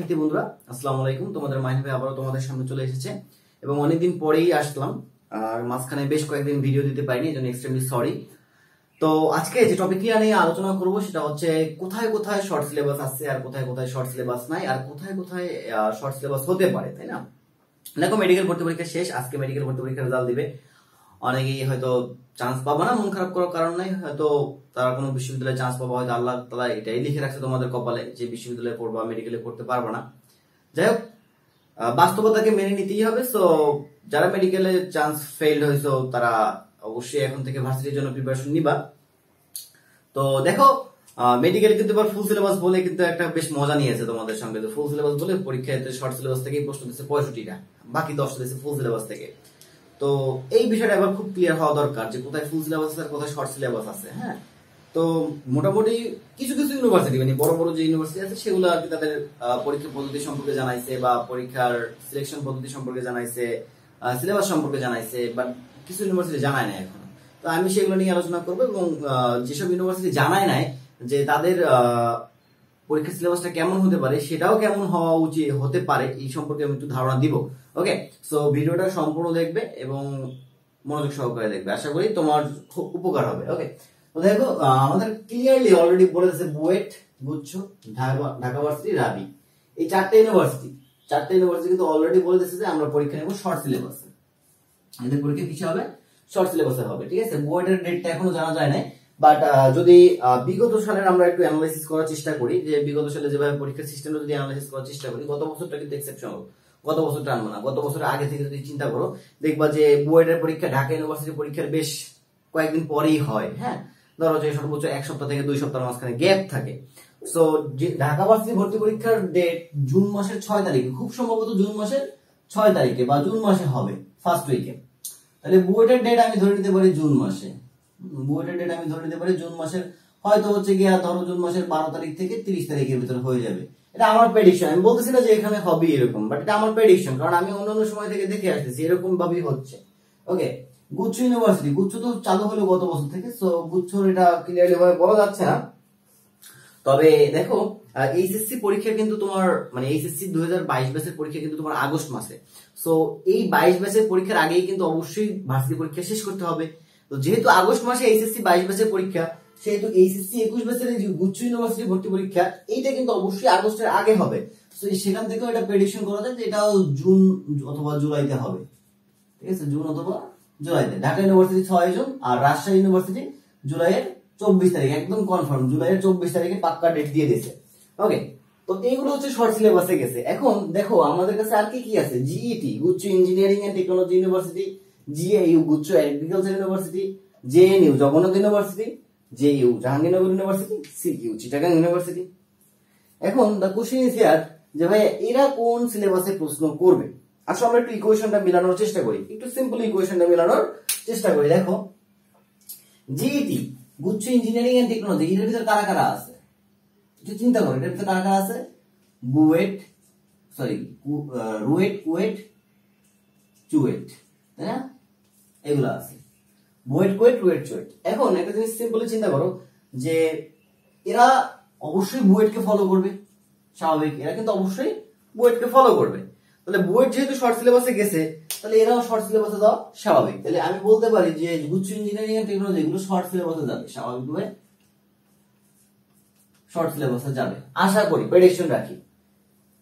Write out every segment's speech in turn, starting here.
শিক্ষার্থী বন্ধুরা, আসসালামু আলাইকুম। তোমাদের মাহিন ভাই আবারও তোমাদের সামনে চলে এসেছে এবং অনেকদিন পরেই আসলাম। আর মাঝখানে বেশ কয়েকদিন ভিডিও দিতে পারিনি, এজন্য এক্সট্রিমলি সরি। তো আজকে যে টপিক নিয়ে আলোচনা করব সেটা হচ্ছে কোথায় কোথায় শর্ট সিলেবাস আছে আর কোথায় কোথায় শর্ট সিলেবাস নাই আর কোথায় কোথায় শর্ট সিলেবাস হতে পারে, তাই না? দেখো, মেডিকেল ভর্তি পরীক্ষা শেষ, আজকে মেডিকেল ভর্তি পরীক্ষার রেজাল্ট দিবে। অনেকেই হয়তো চান্স পাবা না, মন খারাপ করার কারণ নাই, হয়তো তারা কোনো বিশ্ববিদ্যালয়ে চান্স পাবা, হয়তো আল্লাহ তাআলা এটাই লিখে রাখছে তোমাদের কপালে যে বিশ্ববিদ্যালয়ে পড়বা, মেডিকেলে পড়তে পারবা না। যাই হোক, বাস্তবতাকে মেনে নিতেই হবে। সো যারা মেডিকেলে চান্স ফেইল্ড হয়েছো তারা অবশ্যই এখন থেকে ভার্সিটির জন্য প্রিপারেশন নিবা। তো দেখো, মেডিকেল কিন্তু এবার ফুল সিলেবাস বলে কিন্তু একটা বেশ মজা নিয়েছে তোমাদের সঙ্গে। তো ফুল সিলেবাস বলে পরীক্ষায় শর্ট সিলেবাস থেকেই প্রশ্ন দিচ্ছে 65টা, বাকি 10টা দিচ্ছে ফুল সিলেবাস থেকে। তো এই বিষয়টা এবার খুব ক্লিয়ার হওয়া দরকার যে কোথায় ফুল সিলেবাস আছে আর কোথায় শর্ট সিলেবাস আছে। হ্যাঁ, তো মোটামুটি কিছু কিছু ইউনিভার্সিটি, মানে বড় বড় যে ইউনিভার্সিটি আছে সেগুলো আর কি তাদের পরীক্ষা পদ্ধতি সম্পর্কে জানাইছে বা পরীক্ষার সিলেকশন পদ্ধতি সম্পর্কে জানাইছে, সিলেবাস সম্পর্কে জানাইছে, বাট কিছু ইউনিভার্সিটি জানায় না এখন। তো আমি সেগুলো নিয়ে আলোচনা করবো এবং যেসব ইউনিভার্সিটি জানায় নাই যে তাদের পরীক্ষার সিলেবাসটা কেমন হতে পারে, সেটাও কেমন হওয়া উচিত হতে পারে, এই সম্পর্কে আমি একটু ধারণা দিব। ওকে, সো ভিডিওটা সম্পূর্ণ দেখবে এবং মনোযোগ সহকারে দেখবে, আশা করি তোমার খুব উপকার হবে। ওকে, তো দেখো, আমাদের ক্লিয়ারলি অলরেডি বলে দিয়েছে বুয়েট, গুচ্ছ, ঢাকা ভার্সিটি, রাবি, এই চারটে ইউনিভার্সিটি কিন্তু অলরেডি বলে দিয়েছে যে আমরা পরীক্ষা নেব শর্ট সিলেবাসে। এদের পরীক্ষা কিছু হবে শর্ট সিলেবাসে হবে, ঠিক আছে? বুয়েটের ডেটটা এখনো জানা যায় না, বাট যদি বিগত সালের আমরা একটু অ্যানালাইসিস করার চেষ্টা করি, যে বিগত সালে যেভাবে পরীক্ষার সিস্টেমটা যদি অ্যানালাইসিস করার চেষ্টা করি, গত বছরটা কিন্তু এক্সেপশনাল। গত বছরটা আনবো না, গত বছরের আগে থেকে যদি চিন্তা করো দেখবা যে বুয়েটের পরীক্ষা ঢাকা ইউনিভার্সিটির পরীক্ষার বেশ কয়েকদিন পরেই হয়। হ্যাঁ, ধরো যে সর্বোচ্চ 1 সপ্তাহ থেকে 2 সপ্তাহের মাঝখানে গ্যাপ থাকে। সো ঢাকা ভার্সিটি ভর্তি পরীক্ষার ডেট জুন মাসের 6 তারিখে, খুব সম্ভবত জুন মাসের 6 তারিখে বা জুন মাসে হবে, ফার্স্ট উইকে। তাহলে বুয়েটের ডেট আমি ধরে নিতে পারি জুন মাসে, জুন মাসের হয়তো হচ্ছে গিয়া ধরো জুন মাসের 12 তারিখ থেকে 30 তারিখের ভিতরে হয়ে যাবে। এটা আমার প্রেডিকশন, আমি বলতেছি না যে এখানে হবে এরকম, বাট এটা আমার প্রেডিকশন, কারণ আমি অন্যান্য সময় থেকে দেখে আসতেছি এরকম ভাবেই হচ্ছে। ওকে, গুচ্ছ ইউনিভার্সিটি, গুচ্ছ তো চালু হলো গত বছর থেকে, সো গুচ্ছর এটা ক্লিয়ারলি ভাবে বলা যাচ্ছে না। তবে দেখো, এইচএসসি পরীক্ষা কিন্তু তোমার, মানে এইচএসসি 2022 ব্যাচের পরীক্ষা কিন্তু তোমার আগস্ট মাসে। সো এই 22 ব্যাচের পরীক্ষার আগেই কিন্তু অবশ্যই ভার্সিটি পরীক্ষা শেষ করতে হবে। তো যেহেতু আগস্ট মাসে এইচএসসি 22 ব্যাচের পরীক্ষা, সেহেতু এইচএসসি 21 ব্যাচের যে গুচ্ছ ইউনিভার্সিটি ভর্তি পরীক্ষা, এইটা কিন্তু অবশ্যই আগস্টের আগে হবে। তো সেখান থেকেও এটা প্রেডিকশন করা যায় যে এটাও জুন অথবা জুলাইতে হবে, ঠিক আছে? জুন অথবা জুলাইতে। ঢাকা ইউনিভার্সিটি 6 জুন আর রাজশাহী ইউনিভার্সিটি জুলাইয়ের 24 তারিখ, একদম কনফার্ম জুলাইয়ের 24 তারিখে পাক্কা ডেট দিয়ে দিয়েছে। ওকে, তো এইগুলো হচ্ছে শর্ট সিলেবাসে গেছে। এখন দেখো আমাদের কাছে আর কি কি আছে, জিইটি গুচ্ছ Engineering and Technology University, GAU গুচ্ছ Agriculture University, JNU Jagannath University, JU Jahangirnagar University, CU Chittagong University. এখন দা কোশ্চেন ইজ হিয়ার যে ভাই এরা কোন সিলেবাসে প্রশ্ন করবে। আসলে আমরা একটু ইকুয়েশনটা মেলানোর চেষ্টা করি, একটু সিম্পল ইকুয়েশনটা মেলানোর চেষ্টা করি। দেখো, জিইটি গুচ্ছ ইঞ্জিনিয়ারিং এন্ড টেকনোলজি, এর ভিতরে কারা কারা আছে একটু চিন্তা করো। এর ভিতরে কারা কারা আছে? রুয়েট, কুয়েট, চুয়েট, তাই না? এগুলো আছে, বুয়েট, কুয়েট, রুয়েট, চুয়েট। এখন একটা জিনিস সিম্পলি চিন্তা করো যে এরা অবশ্যই বুয়েটকে ফলো করবে, স্বাভাবিক, এরা কিন্তু অবশ্যই বুয়েটকে ফলো করবে। তাহলে বুয়েট যেহেতু শর্ট সিলেবাসে গেছে, তাহলে এরাও শর্ট সিলেবাসে যাওয়া স্বাভাবিক। তাহলে আমি বলতে পারি যে গুচ্ছ ইঞ্জিনিয়ারিং এন্ড টেকনোলজি এগুলো শর্ট সিলেবাসে যাবে, স্বাভাবিকভাবে শর্ট সিলেবাসে যাবে আশা করি, প্রেডিকশন রাখি।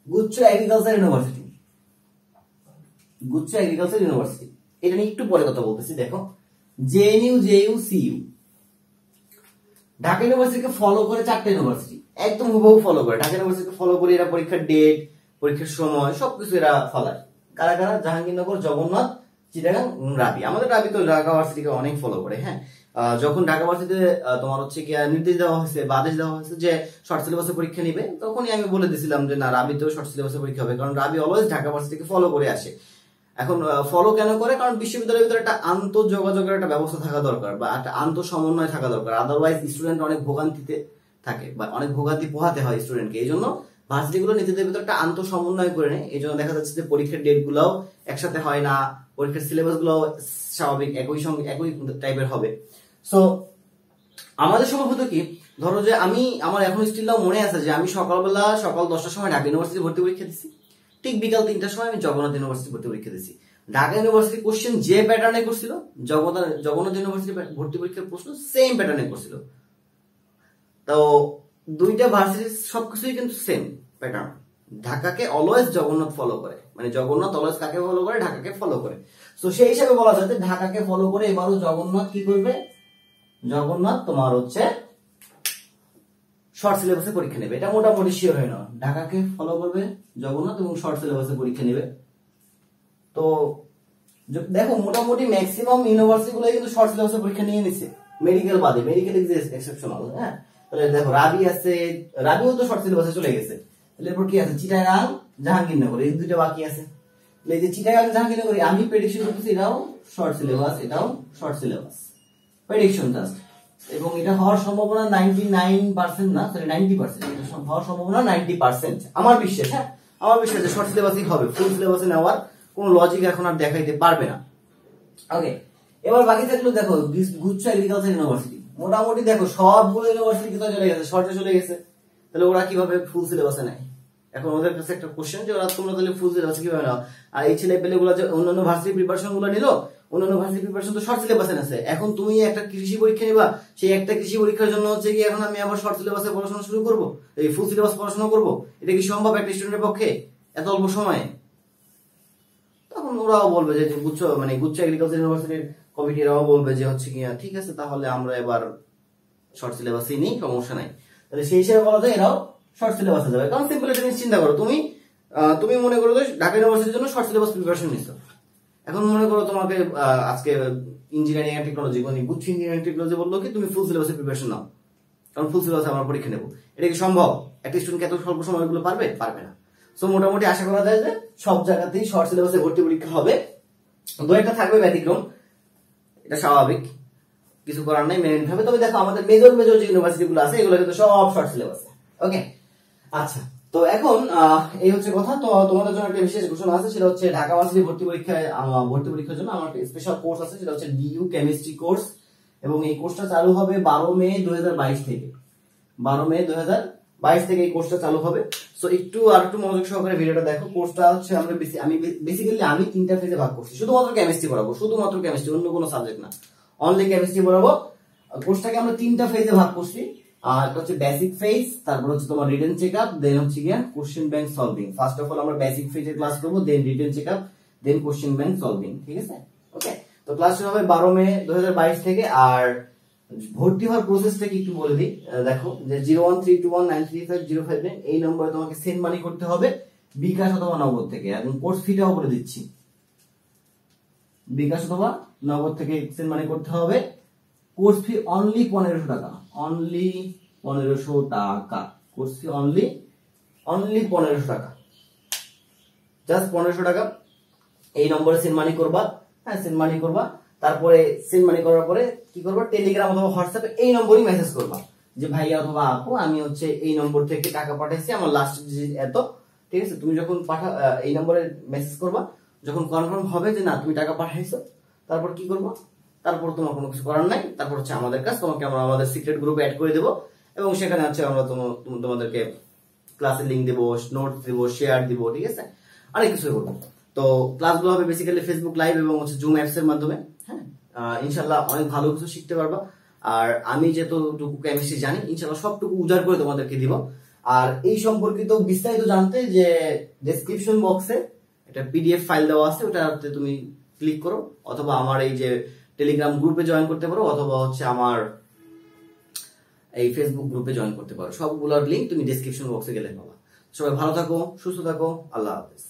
গুচ্ছ এগ্রিকালচার ইউনিভার্সিটি, এটা নিয়ে একটু পরে কথা বলতেছি। দেখো, জেএনইউ, জেইউ, সিইউ, ঢাকা ইউনিভার্সিটিকে ফলো করে 4টা ইউনিভার্সিটি একদম হুবহু ফলো করে, ঢাকা ইউনিভার্সিটিকে ফলো করে এরা পরীক্ষার ডেট, পরীক্ষার সময় সবকিছু এরা ফলায়। কারা কারা? জাহাঙ্গীরনগর, জগন্নাথ, চিটাগাং, রাবি। আমাদের রাবি তো ঢাকা ভার্সিটিকে অনেক ফলো করে। হ্যাঁ, যখন ঢাকা ভার্সিটিতে তোমার হচ্ছে কি নির্দেশ দেওয়া হয়েছে বা আদেশ দেওয়া হয়েছে যে শর্ট সিলেবাসে পরীক্ষা নিবে, তখনই আমি বলে দিয়েছিলাম যে না, রাবিতেও শর্ট সিলেবাসে পরীক্ষা হবে, কারণ রাবি অলওয়েজ ঢাকা ভার্সিটিকে ফলো করে আসে। এখন ফলো কেন করে? কারণ বিশ্ববিদ্যালয়ের ভিতরে একটা আন্তঃযোগাযোগের একটা ব্যবস্থা থাকা দরকার বা একটা আন্তঃসমন্বয় থাকা দরকার, আদারওয়াইজ স্টুডেন্ট অনেক ভোগান্তিতে থাকে বা অনেক ভোগান্তি পোহাতে হয় স্টুডেন্টকে। এই জন্য ভার্সিটিগুলো নিজেদের ভিতরে একটা আন্তঃসমন্বয় করে নেয়। এই জন্য দেখা যাচ্ছে যে পরীক্ষার ডেট গুলাও একসাথে হয় না, পরীক্ষার সিলেবাস গুলো স্বাভাবিক একই টাইপের হবে। সো আমাদের সম্ভবত কি ধরো যে আমার এখন স্টিল মনে আছে যে আমি সকাল 10টার সময় ঢাকা ইউনিভার্সিটি ভর্তি পরীক্ষা দিচ্ছি, ঠিক বিকাল 3টার সময় আমি জগন্নাথ ইউনিভার্সিটি ভর্তি পরীক্ষা দিচ্ছি। ঢাকা ইউনিভার্সিটি কোশ্চেন যে প্যাটার্নে করছিল, জগন্নাথ ইউনিভার্সিটি ভর্তি পরীক্ষার প্রশ্ন সেম প্যাটার্নে করছিল। তো দুইটা ভার্সিটি সবকিছুই কিন্তু সেম প্যাটার্ন। ঢাকাকে অলওয়েজ জগন্নাথ ফলো করে, মানে জগন্নাথ অলওয়েজ কাকে ফলো করে, ঢাকাকে ফলো করে। তো সেই হিসাবে বলা যায় যে ঢাকাকে ফলো করে এবারও জগন্নাথ কি করবে, জগন্নাথ তোমার হচ্ছে শর্ট সিলেবাসে পরীক্ষা নেবে, এটা মোটামুটি শিওর হয়ে নাও। ঢাকাকে ফলো করবে জগন্নাথ এবং শর্ট সিলেবাসে পরীক্ষা নেবে। তো দেখো মোটামুটি ম্যাক্সিমাম ইউনিভার্সিটি গুলো কিন্তু শর্ট সিলেবাসে পরীক্ষা নিয়ে নিচ্ছে, মেডিকেল বাদে, মেডিকেল এক্সেপশনাল। হ্যাঁ, তাহলে দেখো রাবি আছে, রাবিও তো শর্ট সিলেবাসে চলে গেছে। তাহলে এরপর কি আছে, চিটাগাং, জাহাঙ্গীরনগর, এই দুইটা বাকি আছে। এই যে চিটাগাং জাহাঙ্গীরনগর আমি প্রেডিকশন করতেছি এটাও শর্ট সিলেবাস, এটাও শর্ট সিলেবাস, প্রেডিকশন জাস্ট। এবং এটা হওয়ার সম্ভাবনা 99% না, সরি 90%, এটা হওয়ার সম্ভাবনা 90% আমার বিশ্বাস। হ্যাঁ, আমার বিশ্বাস যে শর্ট সিলেবাসই হবে, ফুল সিলেবাসে নেওয়ার কোনো লজিক এখন আর দেখাইতে পারবে না। ওকে, এবার বাকি থাকলো দেখো গুচ্ছ এগ্রিকালচার ইউনিভার্সিটি। মোটামুটি দেখো সবগুলো ইউনিভার্সিটি কোথায় চলে গেছে, শর্টে চলে গেছে। তাহলে ওরা কিভাবে ফুল সিলেবাসে নেয়? এখন ওদের কাছে একটা কোশ্চেন যে ওরা তোমরা তাহলে ফুল সিলেবাসে কিভাবে নাও? আর এই ছেলে পেলে গুলো যে অন্যান্য ভার্সিটি প্রিপারেশন গুলো নিল, অন্যান্য ভার্সিটি প্রিপারেশন তো শর্ট সিলেবাসে আছে। এখন তুমি একটা কৃষি পরীক্ষা নিবা, সেই একটা কৃষি পরীক্ষার জন্য হচ্ছে কি এখন আমি আবার শর্ট সিলেবাসে পড়াশোনা শুরু করব, এই ফুল সিলেবাস পড়াশোনা করব? এটা কি সম্ভব একটা স্টুডেন্টের পক্ষে এত অল্প সময়ে? তখন ওরাও বলবে যে গুচ্ছ এগ্রিকালচার ইউনিভার্সিটির কমিটিরাও বলবে যে হচ্ছে কি ঠিক আছে তাহলে আমরা এবার শর্ট সিলেবাসই নেই, সমস্যা নাই। তাহলে সেই হিসেবে বলা যায় এরাও শর্ট সিলেবাসে যাবে। কারণ সিম্পল একটা জিনিস চিন্তা করো, তুমি মনে করো যে ঢাকা ইউনিভার্সিটির জন্য শর্ট সিলেবাস প্রিপারেশন নিছো। এখন মনে করো তোমাকে আজকে ইঞ্জিনিয়ারিং এন্ড টেকনোলজি, গুচ্ছ ইঞ্জিনিয়ারিং টেকনোলজি বললো কি তুমি ফুল সিলেবাসে প্রিপারেশন নাও, কারণ ফুল সিলেবাসে আমরা পরীক্ষা নেবো। এটা কি সম্ভব? একটা স্টুডেন্ট এত স্বল্প সময়গুলো পারবে? পারবে না। সো মোটামুটি আশা করা যায় যে সব জায়গাতেই শর্ট সিলেবাসে ভর্তি পরীক্ষা হবে। দু একটা থাকবে ব্যতিক্রম, এটা স্বাভাবিক, কিছু করার নাই, মেনে নিতে হবে। তবে দেখো আমাদের মেজর যে ইউনিভার্সিটি গুলো আছে এগুলো কিন্তু সব শর্ট সিলেবাসে। ওকে, আচ্ছা, তো এখন এই হচ্ছে কথা। তো তোমাদের জন্য একটা বিশেষ ঘোষণা আছে, সেটা হচ্ছে ঢাকা ভার্সিটি ভর্তি পরীক্ষার জন্য আমার স্পেশাল কোর্স আছে, সেটা হচ্ছে ডিইউ কেমিস্ট্রি কোর্স। এবং এই কোর্সটা চালু হবে 12 মে 2022 থেকে। 12 মে 2022 থেকে এই কোর্সটা চালু হবে। সো একটু মনোযোগ সহকারে ভিডিওটা দেখো। কোর্সটা হচ্ছে আমি বেসিক্যালি 3টা ফেজে ভাগ করছি। শুধুমাত্র কেমিস্ট্রি পড়াবো, শুধুমাত্র কেমিস্ট্রি, অন্য কোনো সাবজেক্ট না, অনলি কেমিস্ট্রি পড়াবো। কোর্সটাকে আমরা 3টা ফেজে ভাগ করছি। একটা হচ্ছে বেসিক ফেজ, তারপর হচ্ছে তোমার রিটেন চেকআপ, দেন হচ্ছে গিয়া question bank solving. First of all আমরা বেসিক ফেজের ক্লাস করবো, then written checkup, then question bank solving. ঠিক আছে? ওকে, তো ক্লাস শুরু হবে 12 মে 2022 থেকে। আর ভর্তি হওয়ার প্রসেসটা কি একটু বলে দিই। দেখো যে 01321935059 এই নম্বরে তোমাকে সেন্ড মানি করতে হবে বিকাশ অথবা নগদ থেকে। এবং কোর্স ফিটাও বলে দিচ্ছি, বিকাশ অথবা নগদ থেকে সেন্ড মানি করতে হবে। কোর্স ফি অনলি 1500 টাকা, অনলি 1500 টাকা। কোর্স ফি অনলি 1500 টাকা, জাস্ট 1500 টাকা। এই নম্বরে সেন্ড মানি করবা। হ্যাঁ, সেন্ড মানি করবা। তারপরে সেন্ড মানি করার পরে কি করবা, টেলিগ্রাম অথবা হোয়াটসঅ্যাপে এই নম্বরই মেসেজ করবা যে ভাইয়া অথবা আপু আমি হচ্ছে এই নম্বর থেকে টাকা পাঠাইছি, আমার লাস্ট এত। ঠিক আছে? তুমি যখন এই নম্বরে মেসেজ করবা, যখন কনফার্ম হবে যে না তুমি টাকা পাঠাইছো, তারপর কি করবা, তারপর তোমার কোনো কিছু করার নাই। তারপর হচ্ছে আমাদের কাজ, তোমাকে আমরা আমাদের সিক্রেট গ্রুপে অ্যাড করে দেবো। এবং সেখানে হচ্ছে আমরা তোমাদেরকে ক্লাসের লিঙ্ক দেবো, নোটস দেবো, শেয়ার দিব। ঠিক আছে? অনেক কিছু করবো। তো ক্লাসগুলো হবে বেসিক্যালি ফেসবুক লাইভ এবং হচ্ছে জুম অ্যাপস এর মাধ্যমে। হ্যাঁ, ইনশাল্লাহ অনেক ভালো কিছু শিখতে পারবা। আর আমি যেটুকু কেমিস্ট্রি জানি ইনশাল্লাহ সবটুকু উজাড় করে তোমাদেরকে দিব। আর এই সম্পর্কিত বিস্তারিত জানতে যে ডেসক্রিপশন বক্সে একটা পিডিএফ ফাইল দেওয়া আছে, ওটাতে তুমি ক্লিক করো, অথবা আমার এই যে টেলিগ্রাম গ্রুপে জয়েন করতে পারো, অথবা হচ্ছে আমার এই ফেসবুক গ্রুপে জয়েন করতে পারো। সবগুলোর লিঙ্ক তুমি ডেসক্রিপশন বক্সে গেলে পাবা। সবাই ভালো থাকো, সুস্থ থাকো, আল্লাহ হাফেজ।